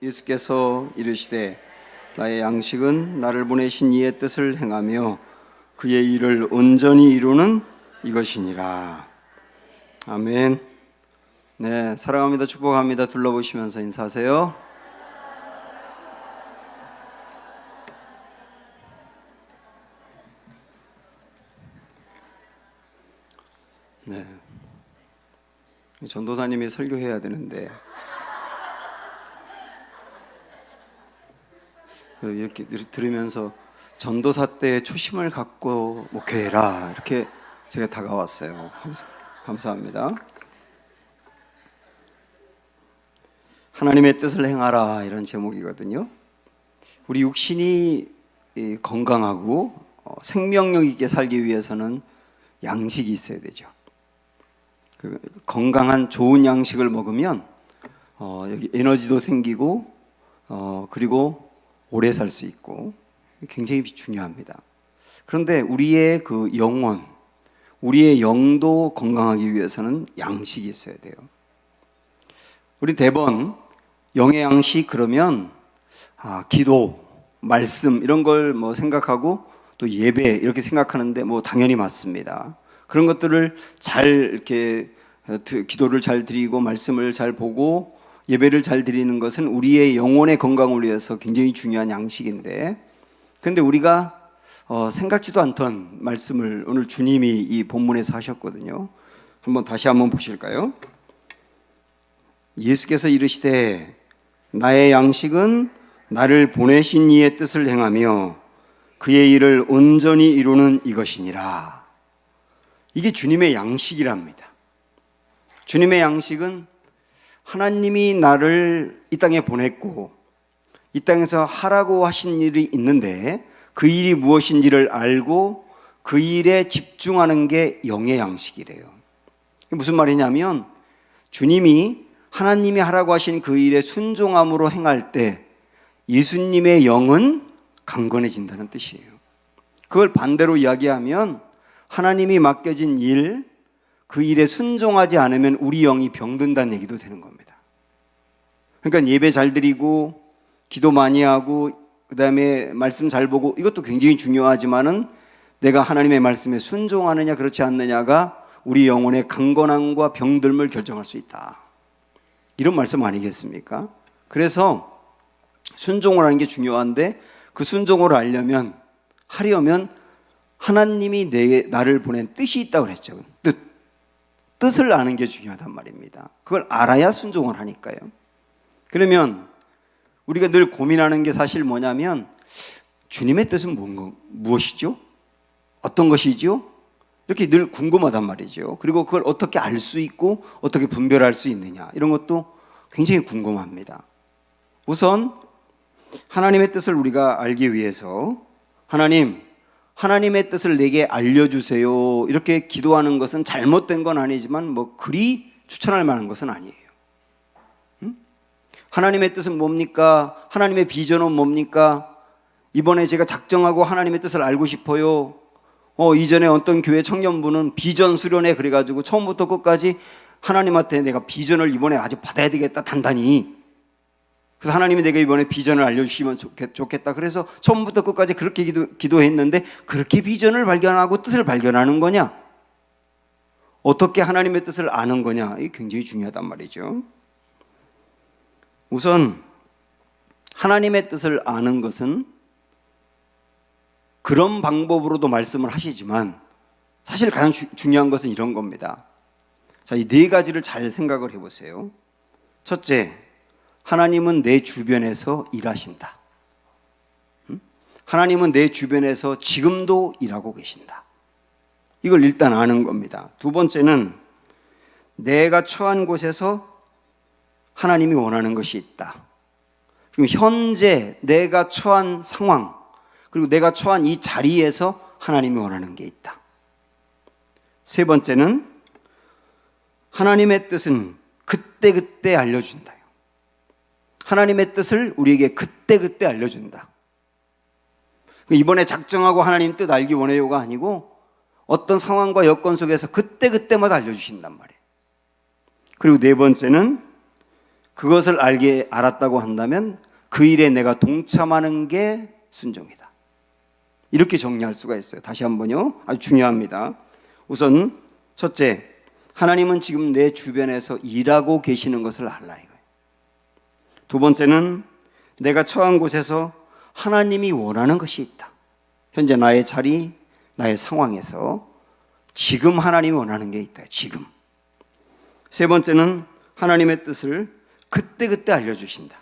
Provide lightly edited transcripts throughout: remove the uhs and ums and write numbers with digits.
예수께서 이르시되 나의 양식은 나를 보내신 이의 뜻을 행하며 그의 일을 온전히 이루는 이것이니라. 아멘. 네, 사랑합니다. 축복합니다. 둘러보시면서 인사하세요. 네, 전도사님이 설교해야 되는데 이렇게 들으면서 전도사 때 초심을 갖고 목회해라 이렇게 제가 다가왔어요. 감사합니다. 하나님의 뜻을 행하라 이런 제목이거든요. 우리 육신이 건강하고 생명력 있게 살기 위해서는 양식이 있어야 되죠. 건강한 좋은 양식을 먹으면 여기 에너지도 생기고 그리고 오래 살 수 있고 굉장히 중요합니다. 그런데 우리의 그 영혼, 우리의 영도 건강하기 위해서는 양식이 있어야 돼요. 우리 대번 영의 양식 그러면 기도, 말씀 이런 걸 생각하고 또 예배 이렇게 생각하는데 당연히 맞습니다. 그런 것들을 잘 이렇게 기도를 잘 드리고 말씀을 잘 보고 예배를 잘 드리는 것은 우리의 영혼의 건강을 위해서 굉장히 중요한 양식인데, 그런데 우리가 생각지도 않던 말씀을 오늘 주님이 이 본문에서 하셨거든요. 다시 한번 보실까요? 예수께서 이르시되 나의 양식은 나를 보내신 이의 뜻을 행하며 그의 일을 온전히 이루는 이것이니라. 이게 주님의 양식이랍니다. 주님의 양식은 하나님이 나를 이 땅에 보냈고 이 땅에서 하라고 하신 일이 있는데 그 일이 무엇인지를 알고 그 일에 집중하는 게 영의 양식이래요. 무슨 말이냐면 주님이 하나님이 하라고 하신 그 일에 순종함으로 행할 때 예수님의 영은 강건해진다는 뜻이에요. 그걸 반대로 이야기하면 하나님이 맡겨진 일, 그 일에 순종하지 않으면 우리 영이 병든다는 얘기도 되는 겁니다. 그러니까 예배 잘 드리고 기도 많이 하고 그 다음에 말씀 잘 보고 이것도 굉장히 중요하지만은 내가 하나님의 말씀에 순종하느냐 그렇지 않느냐가 우리 영혼의 강건함과 병듦을 결정할 수 있다. 이런 말씀 아니겠습니까? 그래서 순종을 하는 게 중요한데 그 순종을 하려면 하나님이 나를 보낸 뜻이 있다고 그랬죠. 뜻을 아는 게 중요하단 말입니다. 그걸 알아야 순종을 하니까요. 그러면 우리가 늘 고민하는 게 사실 뭐냐면 주님의 뜻은 무엇이죠? 어떤 것이죠? 이렇게 늘 궁금하단 말이죠. 그리고 그걸 어떻게 알 수 있고 어떻게 분별할 수 있느냐 이런 것도 굉장히 궁금합니다. 우선 하나님의 뜻을 우리가 알기 위해서 하나님의 뜻을 내게 알려주세요 이렇게 기도하는 것은 잘못된 건 아니지만 그리 추천할 만한 것은 아니에요. 하나님의 뜻은 뭡니까? 하나님의 비전은 뭡니까? 이번에 제가 작정하고 하나님의 뜻을 알고 싶어요. 이전에 어떤 교회 청년부는 비전 수련회 그래가지고 처음부터 끝까지 하나님한테 내가 비전을 이번에 아주 받아야 되겠다 단단히. 그래서 하나님이 내가 이번에 비전을 알려주시면 좋겠다. 그래서 처음부터 끝까지 그렇게 기도했는데 그렇게 비전을 발견하고 뜻을 발견하는 거냐? 어떻게 하나님의 뜻을 아는 거냐? 이게 굉장히 중요하단 말이죠. 우선 하나님의 뜻을 아는 것은 그런 방법으로도 말씀을 하시지만 사실 가장 중요한 것은 이런 겁니다. 자, 이 네 가지를 잘 생각을 해보세요. 첫째, 하나님은 내 주변에서 일하신다. 하나님은 내 주변에서 지금도 일하고 계신다. 이걸 일단 아는 겁니다. 두 번째는 내가 처한 곳에서 하나님이 원하는 것이 있다. 지금 현재 내가 처한 상황 그리고 내가 처한 이 자리에서 하나님이 원하는 게 있다. 세 번째는 하나님의 뜻은 그때그때 알려준다. 하나님의 뜻을 우리에게 그때그때 알려준다. 이번에 작정하고 하나님 뜻 알기 원해요가 아니고 어떤 상황과 여건 속에서 그때그때마다 알려주신단 말이에요. 그리고 네 번째는 그것을 알았다고 한다면 그 일에 내가 동참하는 게 순종이다. 이렇게 정리할 수가 있어요. 다시 한번요. 아주 중요합니다. 우선 첫째, 하나님은 지금 내 주변에서 일하고 계시는 것을 알라 이거예요. 두 번째는 내가 처한 곳에서 하나님이 원하는 것이 있다. 현재 나의 자리, 나의 상황에서 지금 하나님이 원하는 게 있다. 지금. 세 번째는 하나님의 뜻을 그때그때 알려주신다.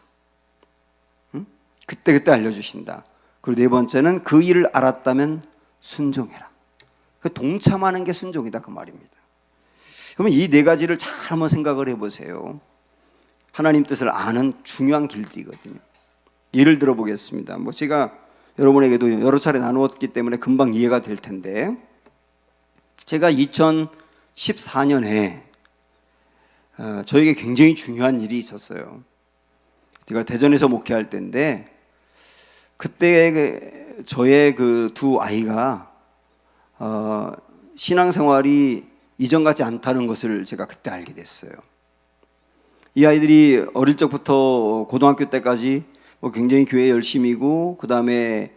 그때그때 알려주신다. 그리고 네 번째는 그 일을 알았다면 순종해라. 동참하는 게 순종이다 그 말입니다. 그러면 이 네 가지를 잘 한번 생각을 해보세요. 하나님 뜻을 아는 중요한 길들이거든요. 예를 들어 보겠습니다. 제가 여러분에게도 여러 차례 나누었기 때문에 금방 이해가 될 텐데, 제가 2014년에 저에게 굉장히 중요한 일이 있었어요. 제가 대전에서 목회할 때인데, 그때 저의 그 두 아이가 신앙생활이 이전 같지 않다는 것을 제가 그때 알게 됐어요. 이 아이들이 어릴 적부터 고등학교 때까지 굉장히 교회 열심이고, 그 다음에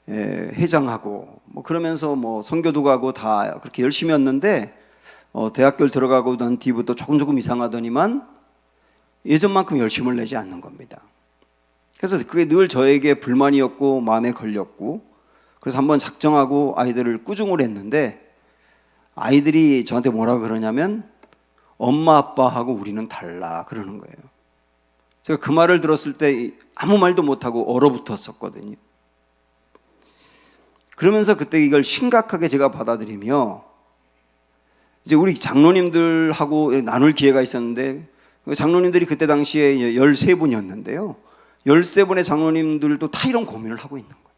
회장하고 그러면서 선교도 가고 다 그렇게 열심히였는데, 대학교를 들어가고 난 뒤부터 조금 이상하더니만 예전만큼 열심을 내지 않는 겁니다. 그래서 그게 늘 저에게 불만이었고 마음에 걸렸고, 그래서 한번 작정하고 아이들을 꾸중을 했는데, 아이들이 저한테 뭐라 그러냐면 엄마 아빠하고 우리는 달라 그러는 거예요. 제가 그 말을 들었을 때 아무 말도 못하고 얼어붙었었거든요. 그러면서 그때 이걸 심각하게 제가 받아들이며, 이제 우리 장로님들하고 나눌 기회가 있었는데, 장로님들이 그때 당시에 13분이었는데요 13분의 장로님들도 다 이런 고민을 하고 있는 거예요.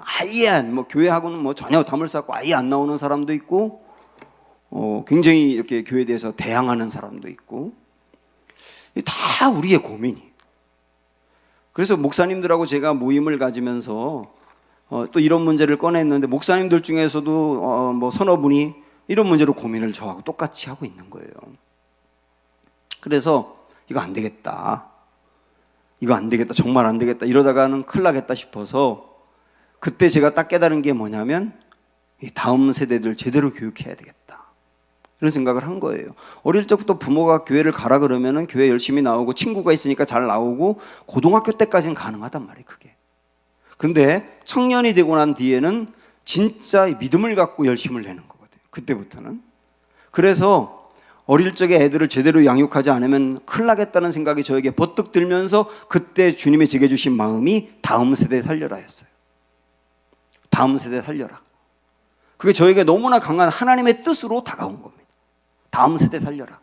아예 교회하고는 전혀 담을 쌓고 아예 안 나오는 사람도 있고, 굉장히 이렇게 교회에 대해서 대항하는 사람도 있고, 다 우리의 고민이. 그래서 목사님들하고 제가 모임을 가지면서 또 이런 문제를 꺼냈는데, 목사님들 중에서도 서너 분이 이런 문제로 고민을 저하고 똑같이 하고 있는 거예요. 그래서 이거 안 되겠다, 정말 안 되겠다, 이러다가는 큰일 나겠다 싶어서, 그때 제가 딱 깨달은 게 뭐냐면, 이 다음 세대들 제대로 교육해야 되겠다, 이런 생각을 한 거예요. 어릴 적부터 부모가 교회를 가라 그러면은 교회 열심히 나오고 친구가 있으니까 잘 나오고 고등학교 때까지는 가능하단 말이에요, 그게. 근데 청년이 되고 난 뒤에는 진짜 믿음을 갖고 열심을 내는 거거든요, 그때부터는. 그래서 어릴 적에 애들을 제대로 양육하지 않으면 큰일 나겠다는 생각이 저에게 버뜩 들면서, 그때 주님이 제게 주신 마음이 다음 세대 살려라 였어요. 다음 세대 살려라. 그게 저에게 너무나 강한 하나님의 뜻으로 다가온 겁니다. 다음 세대 살려라.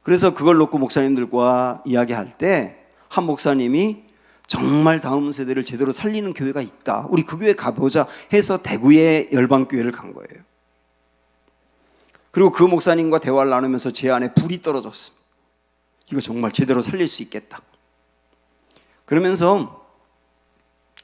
그래서 그걸 놓고 목사님들과 이야기할 때, 한 목사님이 정말 다음 세대를 제대로 살리는 교회가 있다, 우리 그 교회 가보자 해서 대구의 열방교회를 간 거예요. 그리고 그 목사님과 대화를 나누면서 제 안에 불이 떨어졌습니다. 이거 정말 제대로 살릴 수 있겠다. 그러면서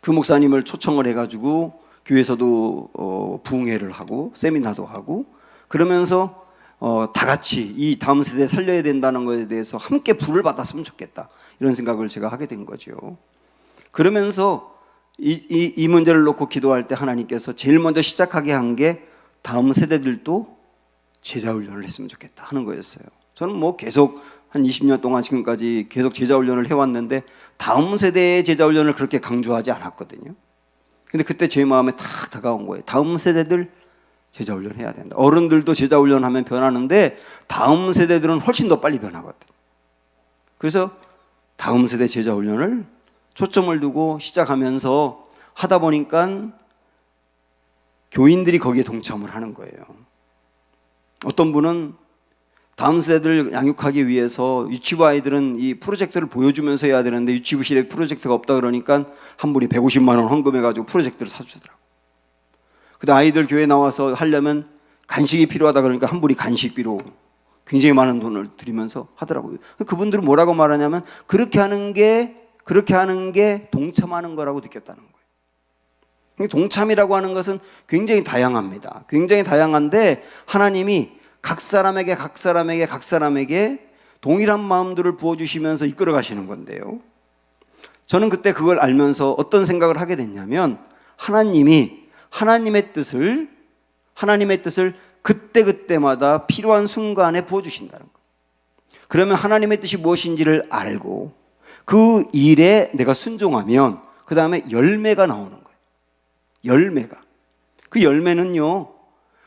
그 목사님을 초청을 해가지고 교회에서도 부흥회를 하고 세미나도 하고, 그러면서 다 같이 이 다음 세대 살려야 된다는 것에 대해서 함께 불을 받았으면 좋겠다, 이런 생각을 제가 하게 된 거죠. 그러면서 이 문제를 놓고 기도할 때 하나님께서 제일 먼저 시작하게 한 게 다음 세대들도 제자훈련을 했으면 좋겠다 하는 거였어요. 저는 계속 한 20년 동안 지금까지 계속 제자훈련을 해왔는데, 다음 세대의 제자훈련을 그렇게 강조하지 않았거든요. 근데 그때 제 마음에 탁 다가온 거예요. 다음 세대들 제자훈련 해야 된다. 어른들도 제자훈련하면 변하는데 다음 세대들은 훨씬 더 빨리 변하거든요. 그래서 다음 세대 제자훈련을 초점을 두고 시작하면서 하다 보니까 교인들이 거기에 동참을 하는 거예요. 어떤 분은 다음 세대를 양육하기 위해서 유치부 아이들은 이 프로젝트를 보여주면서 해야 되는데 유치부실에 프로젝트가 없다 그러니까 한 분이 150만 원 헌금해가지고 프로젝트를 사주더라고요. 근데 아이들 교회 나와서 하려면 간식이 필요하다 그러니까 한 분이 간식비로 굉장히 많은 돈을 들이면서 하더라고요. 그분들은 뭐라고 말하냐면 그렇게 하는 게 동참하는 거라고 느꼈다는 거예요. 동참이라고 하는 것은 굉장히 다양합니다. 굉장히 다양한데 하나님이 각 사람에게 동일한 마음들을 부어주시면서 이끌어 가시는 건데요. 저는 그때 그걸 알면서 어떤 생각을 하게 됐냐면 하나님이 하나님의 뜻을 그때그때마다 필요한 순간에 부어주신다는 거예요. 그러면 하나님의 뜻이 무엇인지를 알고 그 일에 내가 순종하면 그 다음에 열매가 나오는 거예요. 열매가. 그 열매는요,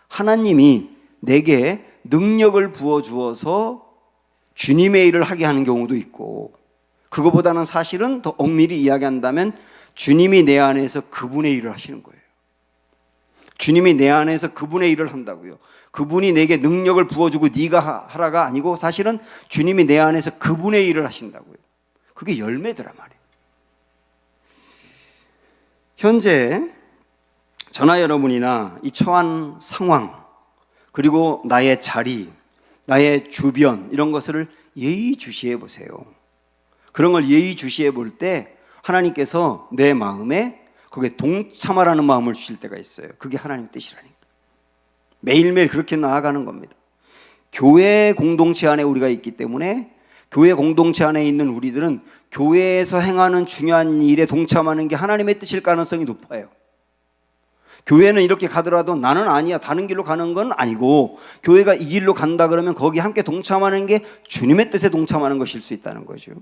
하나님이 내게 능력을 부어주어서 주님의 일을 하게 하는 경우도 있고, 그거보다는 사실은 더 엄밀히 이야기한다면 주님이 내 안에서 그분의 일을 하시는 거예요. 주님이 내 안에서 그분의 일을 한다고요. 그분이 내게 능력을 부어주고 네가 하라가 아니고 사실은 주님이 내 안에서 그분의 일을 하신다고요. 그게 열매더라 말이에요. 현재 저나 여러분이나 이 처한 상황, 그리고 나의 자리, 나의 주변, 이런 것을 예의주시해 보세요. 그런 걸 예의주시해 볼 때 하나님께서 내 마음에 거기에 동참하라는 마음을 주실 때가 있어요. 그게 하나님 뜻이라니까. 매일매일 그렇게 나아가는 겁니다. 교회 공동체 안에 우리가 있기 때문에 교회 공동체 안에 있는 우리들은 교회에서 행하는 중요한 일에 동참하는 게 하나님의 뜻일 가능성이 높아요. 교회는 이렇게 가더라도 나는 아니야, 다른 길로 가는 건 아니고 교회가 이 길로 간다 그러면 거기 함께 동참하는 게 주님의 뜻에 동참하는 것일 수 있다는 거죠.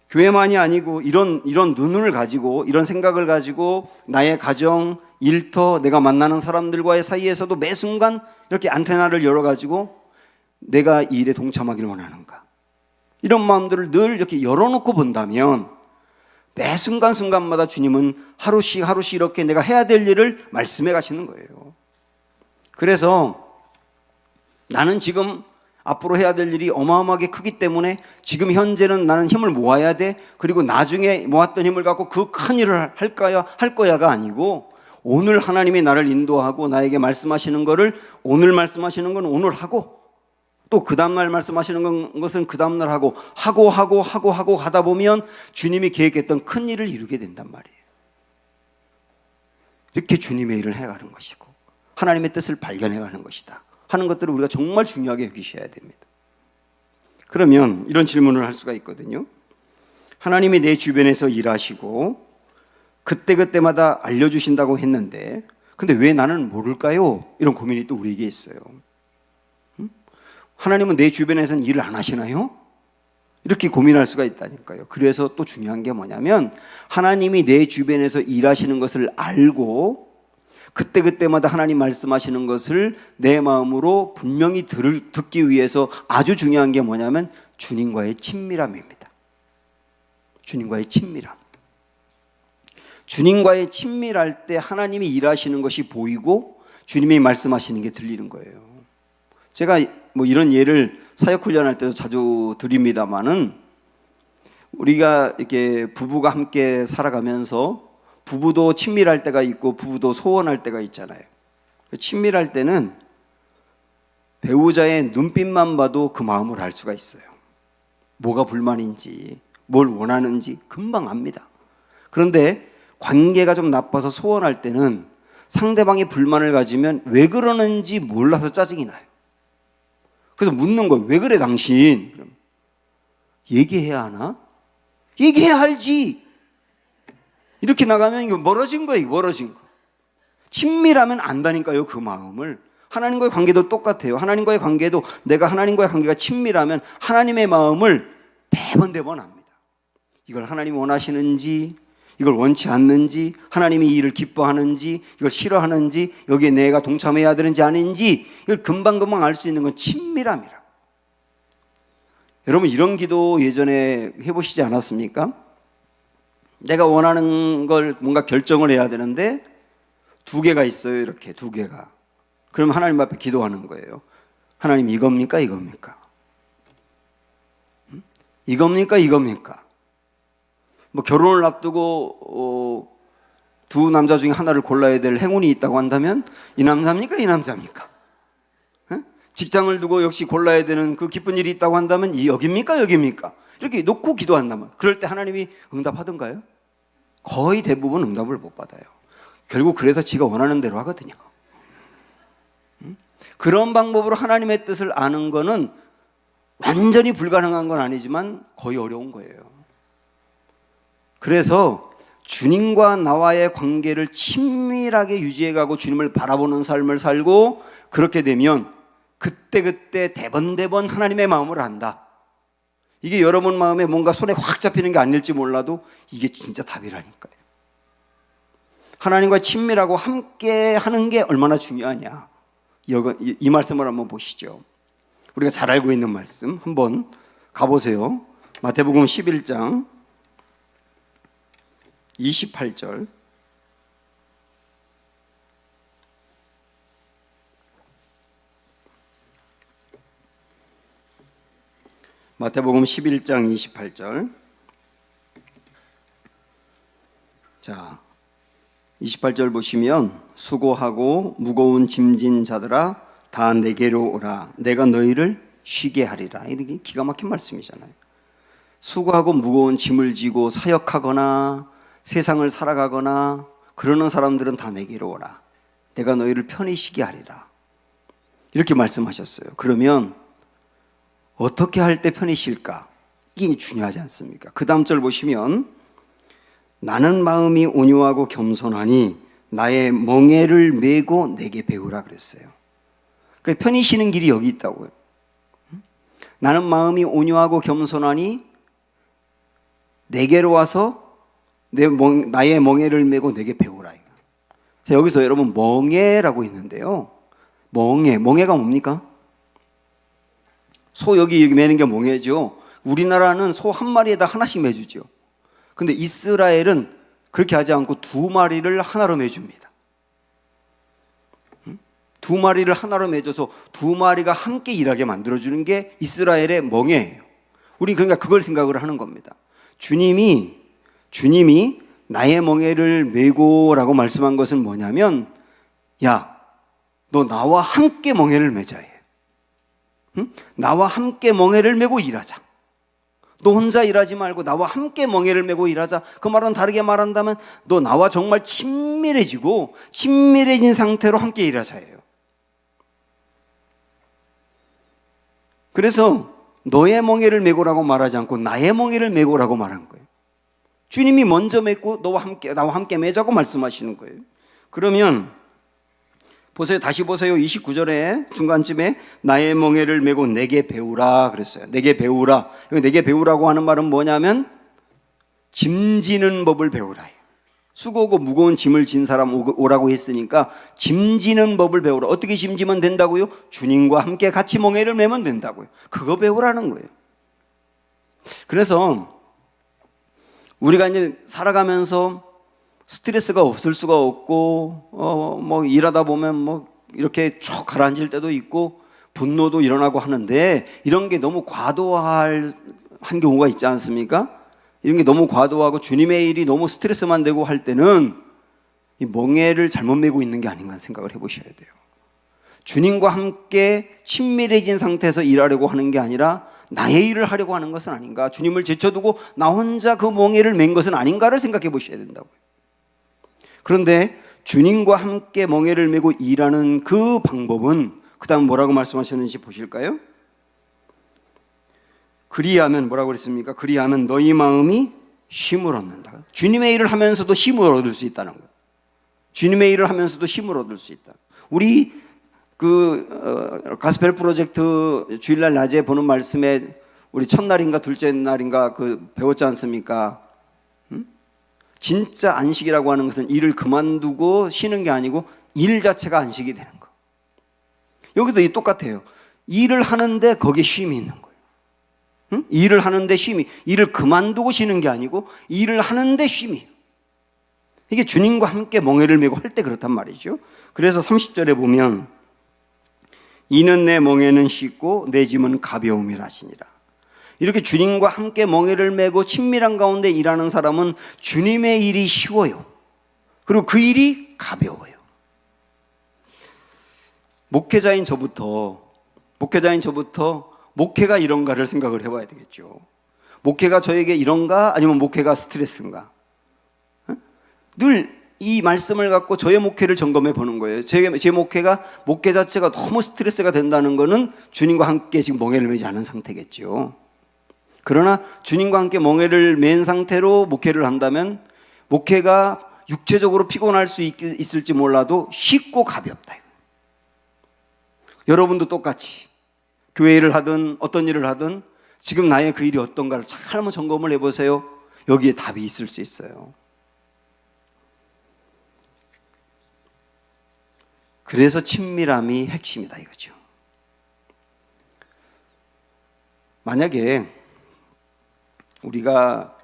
교회만이 아니고 이런 눈을 가지고, 이런 생각을 가지고 나의 가정, 일터, 내가 만나는 사람들과의 사이에서도 매 순간 이렇게 안테나를 열어가지고 내가 이 일에 동참하기를 원하는가, 이런 마음들을 늘 이렇게 열어놓고 본다면 매 순간순간마다 주님은 하루씩 이렇게 내가 해야 될 일을 말씀해 가시는 거예요. 그래서 나는 지금 앞으로 해야 될 일이 어마어마하게 크기 때문에 지금 현재는 나는 힘을 모아야 돼. 그리고 나중에 모았던 힘을 갖고 그 큰 일을 할 거야가 아니고, 오늘 하나님이 나를 인도하고 나에게 말씀하시는 거를 오늘 말씀하시는 건 오늘 하고, 또 그 다음날 말씀하시는 것은 그 다음날 하고 가다 보면 주님이 계획했던 큰 일을 이루게 된단 말이에요. 이렇게 주님의 일을 해가는 것이고 하나님의 뜻을 발견해가는 것이다 하는 것들을 우리가 정말 중요하게 여기셔야 됩니다. 그러면 이런 질문을 할 수가 있거든요. 하나님이 내 주변에서 일하시고 그때그때마다 알려주신다고 했는데 근데 왜 나는 모를까요? 이런 고민이 또 우리에게 있어요. 하나님은 내 주변에서는 일을 안 하시나요? 이렇게 고민할 수가 있다니까요. 그래서 또 중요한 게 뭐냐면 하나님이 내 주변에서 일하시는 것을 알고 그때그때마다 하나님 말씀하시는 것을 내 마음으로 분명히 듣기 위해서 아주 중요한 게 뭐냐면 주님과의 친밀함입니다. 주님과의 친밀함. 주님과의 친밀할 때 하나님이 일하시는 것이 보이고 주님이 말씀하시는 게 들리는 거예요. 제가 뭐 이런 예를 사역훈련할 때도 자주 드립니다만은 우리가 이렇게 부부가 함께 살아가면서 부부도 친밀할 때가 있고 부부도 소원할 때가 있잖아요. 친밀할 때는 배우자의 눈빛만 봐도 그 마음을 알 수가 있어요. 뭐가 불만인지, 뭘 원하는지 금방 압니다. 그런데 관계가 좀 나빠서 소원할 때는 상대방이 불만을 가지면 왜 그러는지 몰라서 짜증이 나요. 그래서 묻는 거예요. 왜 그래 당신? 그럼 얘기해야 하나? 얘기해야 알지. 이렇게 나가면 이거 멀어진 거예요. 멀어진 거. 친밀하면 안다니까요. 그 마음을. 하나님과의 관계도 똑같아요. 하나님과의 관계도 내가 하나님과의 관계가 친밀하면 하나님의 마음을 대번 압니다. 이걸 하나님이 원하시는지, 이걸 원치 않는지, 하나님이 이 일을 기뻐하는지, 이걸 싫어하는지, 여기에 내가 동참해야 되는지 아닌지, 이걸 금방금방 알 수 있는 건 친밀함이라고. 여러분 이런 기도 예전에 해보시지 않았습니까? 내가 원하는 걸 뭔가 결정을 해야 되는데 두 개가 있어요. 이렇게 두 개가. 그럼 하나님 앞에 기도하는 거예요. 하나님 이겁니까? 이겁니까? 이겁니까? 뭐 결혼을 앞두고 두 남자 중에 하나를 골라야 될 행운이 있다고 한다면 이 남자입니까? 이 남자입니까? 직장을 두고 역시 골라야 되는 그 기쁜 일이 있다고 한다면 이 여기입니까? 여기입니까? 이렇게 놓고 기도한다면 그럴 때 하나님이 응답하던가요? 거의 대부분 응답을 못 받아요. 결국 그래서 지가 원하는 대로 하거든요. 그런 방법으로 하나님의 뜻을 아는 거는 완전히 불가능한 건 아니지만 거의 어려운 거예요. 그래서 주님과 나와의 관계를 친밀하게 유지해가고 주님을 바라보는 삶을 살고, 그렇게 되면 그때그때 대번대번 하나님의 마음을 안다. 이게 여러분 마음에 뭔가 손에 확 잡히는 게 아닐지 몰라도 이게 진짜 답이라니까요. 하나님과 친밀하고 함께 하는 게 얼마나 중요하냐, 이 말씀을 한번 보시죠. 우리가 잘 알고 있는 말씀 한번 가보세요. 마태복음 11장 28절. 마태복음 11장 28절. 자, 28절 보시면, 수고하고 무거운 짐진 자들아 다 내게로 오라, 내가 너희를 쉬게 하리라. 이게 기가 막힌 말씀이잖아요. 수고하고 무거운 짐을 지고 사역하거나 세상을 살아가거나 그러는 사람들은 다 내게로 오라, 내가 너희를 편히 쉬게 하리라. 이렇게 말씀하셨어요. 그러면 어떻게 할 때 편히 쉴까? 이게 중요하지 않습니까? 그 다음 절 보시면, 나는 마음이 온유하고 겸손하니 나의 멍에를 메고 내게 배우라 그랬어요. 그러니까 편히 쉬는 길이 여기 있다고요. 나는 마음이 온유하고 겸손하니 내게로 와서 나의 멍에를 메고 내게 배우라. 자, 여기서 여러분 멍에라고 있는데요. 멍에가 뭡니까? 소 여기 매는 게 멍에죠. 우리나라는 소 한 마리에다 하나씩 매주죠. 근데 이스라엘은 그렇게 하지 않고 두 마리를 하나로 매줍니다. 두 마리를 하나로 매줘서 두 마리가 함께 일하게 만들어주는 게 이스라엘의 멍에예요. 우리 그러니까 그걸 생각을 하는 겁니다. 주님이 나의 멍에를 메고라고 말씀한 것은 뭐냐면, 야, 너 나와 함께 멍에를 매자 해. 응? 나와 함께 멍에를 메고 일하자. 너 혼자 일하지 말고 나와 함께 멍에를 메고 일하자. 그 말은 다르게 말한다면 너 나와 정말 친밀해진 상태로 함께 일하자 해요. 그래서 너의 멍에를 메고라고 말하지 않고 나의 멍에를 메고라고 말한 거예요. 주님이 먼저 맺고 나와 함께 매자고 말씀하시는 거예요. 그러면 보세요. 다시 보세요. 29절에 중간쯤에 나의 멍에를 메고 내게 배우라 그랬어요. 내게 배우라. 내게 배우라고 하는 말은 뭐냐면 짐 지는 법을 배우라. 수고하고 무거운 짐을 진 사람 오라고 했으니까 짐 지는 법을 배우라. 어떻게 짐 지면 된다고요? 주님과 함께 같이 멍에를 메면 된다고요. 그거 배우라는 거예요. 그래서 우리가 이제 살아가면서 스트레스가 없을 수가 없고, 일하다 보면 이렇게 쭉 가라앉을 때도 있고, 분노도 일어나고 하는데, 이런 게 너무 과도한 경우가 있지 않습니까? 이런 게 너무 과도하고 주님의 일이 너무 스트레스만 되고 할 때는 이 멍에를 잘못 메고 있는 게 아닌가 생각을 해보셔야 돼요. 주님과 함께 친밀해진 상태에서 일하려고 하는 게 아니라 나의 일을 하려고 하는 것은 아닌가, 주님을 제쳐두고 나 혼자 그 멍에를 맨 것은 아닌가를 생각해 보셔야 된다고요. 그런데 주님과 함께 멍에를 메고 일하는 그 방법은 그 다음 뭐라고 말씀하셨는지 보실까요? 그리하면 뭐라고 그랬습니까? 그리하면 너희 마음이 쉼을 얻는다. 주님의 일을 하면서도 쉼을 얻을 수 있다는 거예요. 주님의 일을 하면서도 쉼을 얻을 수 있다. 우리 가스펠 프로젝트 주일날 낮에 보는 말씀에 우리 첫날인가 둘째 날인가 배웠지 않습니까? 진짜 안식이라고 하는 것은 일을 그만두고 쉬는 게 아니고 일 자체가 안식이 되는 거. 여기도 똑같아요. 일을 하는데 거기에 쉼이 있는 거예요. 응? 일을 하는데 쉼이, 일을 그만두고 쉬는 게 아니고 일을 하는데 쉼이. 이게 주님과 함께 멍에를 메고 할 때 그렇단 말이죠. 그래서 30절에 보면 이는 내 멍에는 쉽고 내 짐은 가벼움이라 하시니라. 이렇게 주님과 함께 멍에를 메고 친밀한 가운데 일하는 사람은 주님의 일이 쉬워요. 그리고 그 일이 가벼워요. 목회자인 저부터 목회가 이런가를 생각을 해봐야 되겠죠. 목회가 저에게 이런가 아니면 목회가 스트레스인가? 늘 이 말씀을 갖고 저의 목회를 점검해 보는 거예요. 제 목회 자체가 너무 스트레스가 된다는 거는 주님과 함께 지금 멍에를 매지 않은 상태겠죠. 그러나 주님과 함께 멍에를 맨 상태로 목회를 한다면 목회가 육체적으로 피곤할 수 있을지 몰라도 쉽고 가볍다. 여러분도 똑같이 교회 일을 하든 어떤 일을 하든 지금 나의 그 일이 어떤가를 잘 한번 점검을 해보세요. 여기에 답이 있을 수 있어요. 그래서 친밀함이 핵심이다 이거죠. 만약에 우리가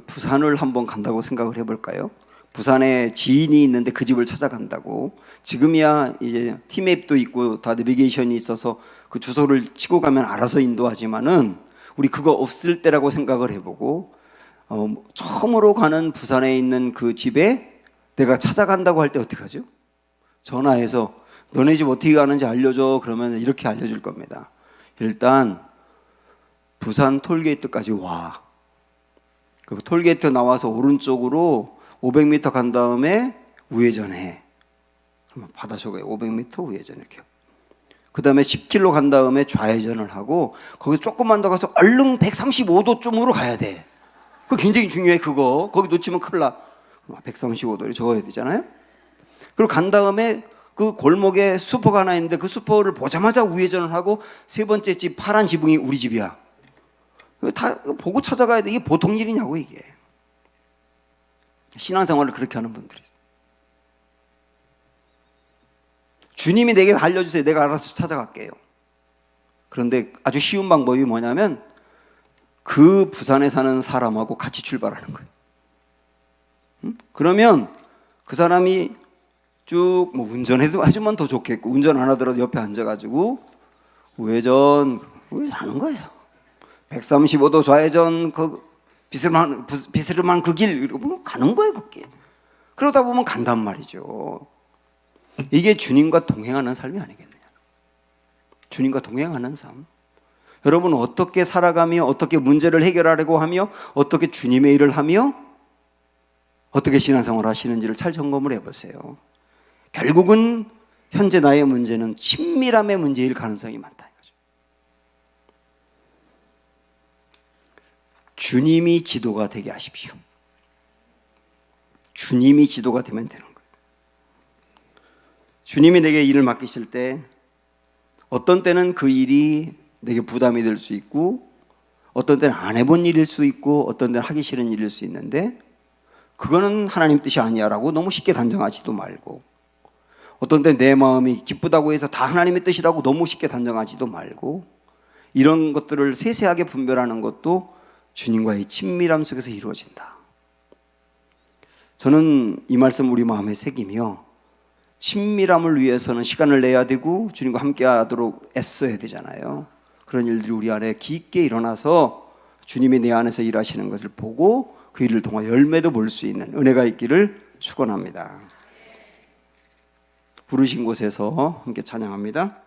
부산을 한번 간다고 생각을 해볼까요? 부산에 지인이 있는데 그 집을 찾아간다고. 지금이야 이제 티맵도 있고 다 내비게이션이 있어서 그 주소를 치고 가면 알아서 인도하지만은 우리 그거 없을 때라고 생각을 해보고 처음으로 가는 부산에 있는 그 집에 내가 찾아간다고 할 때 어떻게 하죠? 전화해서 너네 집 어떻게 가는지 알려줘. 그러면 이렇게 알려줄 겁니다. 일단 부산 톨게이트까지 와. 그 톨게이트 나와서 오른쪽으로 500m 간 다음에 우회전해. 그러면 바다속에 500m 우회전 이렇게. 그 다음에 10km 간 다음에 좌회전을 하고 거기 조금만 더 가서 얼른 135도쯤으로 가야 돼. 그거 굉장히 중요해 그거. 거기 놓치면 큰일 나. 135도를 적어야 되잖아요. 그리고 간 다음에 그 골목에 슈퍼가 하나 있는데 그 슈퍼를 보자마자 우회전을 하고 세 번째 집 파란 지붕이 우리 집이야. 다 보고 찾아가야 돼. 이게 보통 일이냐고 이게. 신앙생활을 그렇게 하는 분들이. 주님이 내게 알려주세요. 내가 알아서 찾아갈게요. 그런데 아주 쉬운 방법이 뭐냐면 그 부산에 사는 사람하고 같이 출발하는 거예요. 그러면 그 사람이 쭉 뭐 운전해도 하지만 더 좋겠고 운전 안 하더라도 옆에 앉아가지고 우회전 하는 거예요. 135도 좌회전 그 비스름한 그 길 이러고 가는 거예요 그게. 그러다 보면 간단 말이죠. 이게 주님과 동행하는 삶이 아니겠느냐. 주님과 동행하는 삶. 여러분 어떻게 살아가며 어떻게 문제를 해결하려고 하며 어떻게 주님의 일을 하며 어떻게 신앙생활을 하시는지를 잘 점검을 해보세요. 결국은 현재 나의 문제는 친밀함의 문제일 가능성이 많다 이거죠. 주님이 지도가 되게 하십시오. 주님이 지도가 되면 되는 거예요. 주님이 내게 일을 맡기실 때 어떤 때는 그 일이 내게 부담이 될 수 있고 어떤 때는 안 해본 일일 수 있고 어떤 때는 하기 싫은 일일 수 있는데 그거는 하나님 뜻이 아니야라고 너무 쉽게 단정하지도 말고 어떤 때 내 마음이 기쁘다고 해서 다 하나님의 뜻이라고 너무 쉽게 단정하지도 말고 이런 것들을 세세하게 분별하는 것도 주님과의 친밀함 속에서 이루어진다. 저는 이 말씀 우리 마음에 새기며 친밀함을 위해서는 시간을 내야 되고 주님과 함께 하도록 애써야 되잖아요. 그런 일들이 우리 안에 깊게 일어나서 주님이 내 안에서 일하시는 것을 보고 그 일을 통해 열매도 볼 수 있는 은혜가 있기를 축원합니다. 부르신 곳에서 함께 찬양합니다.